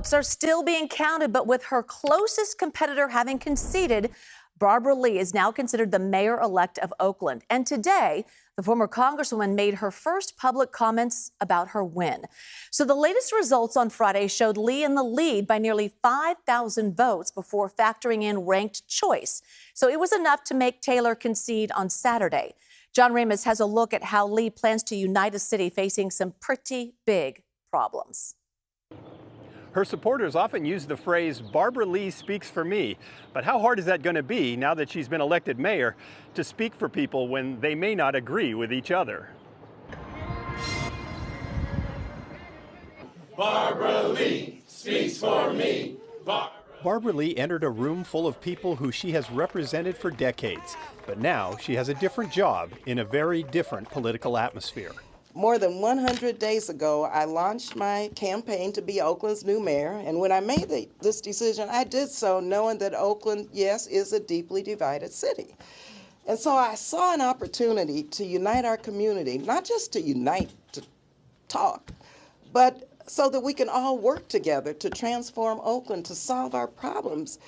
Votes are still being counted, but with her closest competitor having conceded, Barbara Lee is now considered the mayor-elect of Oakland. And today, the former congresswoman made her first public comments about her win. So the latest results on Friday showed Lee in the lead by nearly 5,000 votes before factoring in ranked choice. So it was enough to make Taylor concede on Saturday. John Ramos has a look at how Lee plans to unite a city facing some pretty big problems. Her supporters often use the phrase, Barbara Lee speaks for me. But how hard is that going to be now that she's been elected mayor to speak for people when they may not agree with each other? Barbara Lee speaks for me. Barbara Lee entered a room full of people who she has represented for decades. But now she has a different job in a very different political atmosphere. More than 100 days ago, I launched my campaign to be Oakland's new mayor. And when I made this decision, I did so knowing that Oakland, yes, is a deeply divided city. And so I saw an opportunity to unite our community, not just to unite to talk, but so that we can all work together to transform Oakland, to solve our problems.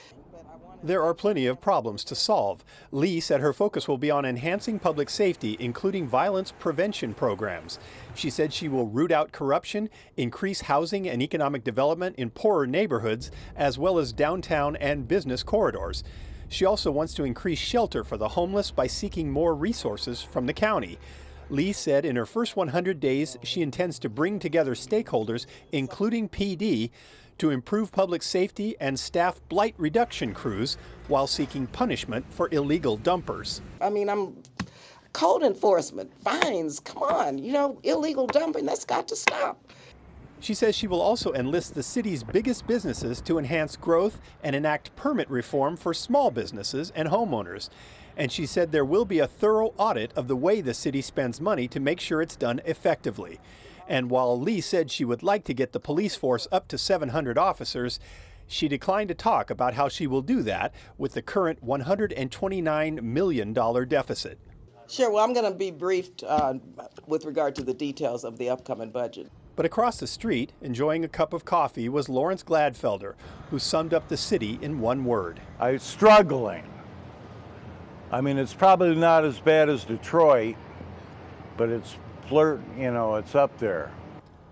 There are plenty of problems to solve. Lee said her focus will be on enhancing public safety, including violence prevention programs. She said she will root out corruption, increase housing and economic development in poorer neighborhoods, as well as downtown and business corridors. She also wants to increase shelter for the homeless by seeking more resources from the county. Lee said in her first 100 days, she intends to bring together stakeholders, including PD, to improve public safety and staff blight reduction crews while seeking punishment for illegal dumpers. I mean, I'm code enforcement, fines, come on, illegal dumping, that's got to stop. She says she will also enlist the city's biggest businesses to enhance growth and enact permit reform for small businesses and homeowners. And she said there will be a thorough audit of the way the city spends money to make sure it's done effectively. And while Lee said she would like to get the police force up to 700 officers, she declined to talk about how she will do that with the current $129 million deficit. Sure, well, I'm going to be briefed with regard to the details of the upcoming budget. But across the street, enjoying a cup of coffee, was Lawrence Gladfelder, who summed up the city in one word. I'm struggling. I mean, it's probably not as bad as Detroit, but it's it's up there.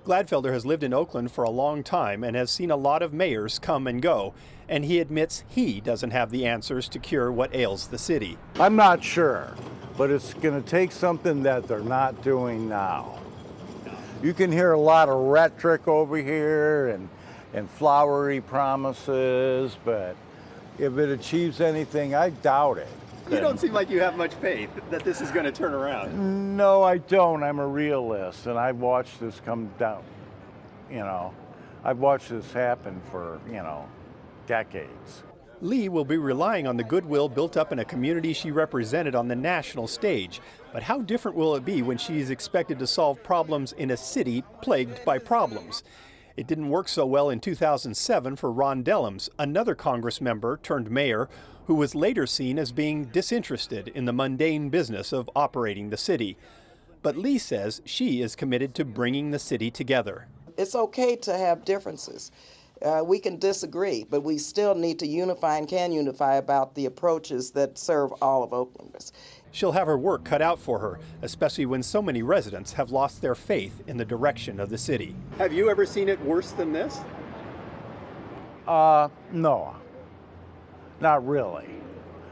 Gladfelder has lived in Oakland for a long time and has seen a lot of mayors come and go, and he admits he doesn't have the answers to cure what ails the city. I'm not sure, but it's going to take something that they're not doing now. You can hear a lot of rhetoric over here and flowery promises, but if it achieves anything, I doubt it. You don't seem like you have much faith that this is going to turn around. No, I don't. I'm a realist, and I've watched this come down. I've watched this happen for, decades. Lee will be relying on the goodwill built up in a community she represented on the national stage. But how different will it be when she is expected to solve problems in a city plagued by problems? It didn't work so well in 2007 for Ron Dellums, another Congress member turned mayor, who was later seen as being disinterested in the mundane business of operating the city. But Lee says she is committed to bringing the city together. It's okay to have differences. We can disagree, but we still need to unify and can unify about the approaches that serve all of Oaklanders. She'll have her work cut out for her, especially when so many residents have lost their faith in the direction of the city. Have you ever seen it worse than this? No, not really.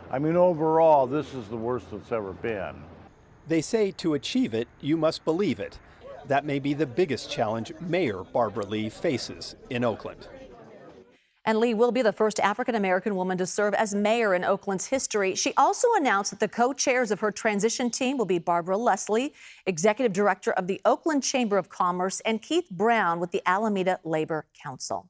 I mean, overall, this is the worst it's ever been. They say to achieve it, you must believe it. That may be the biggest challenge Mayor Barbara Lee faces in Oakland. And Lee will be the first African-American woman to serve as mayor in Oakland's history. She also announced that the co-chairs of her transition team will be Barbara Leslie, executive director of the Oakland Chamber of Commerce, and Keith Brown with the Alameda Labor Council.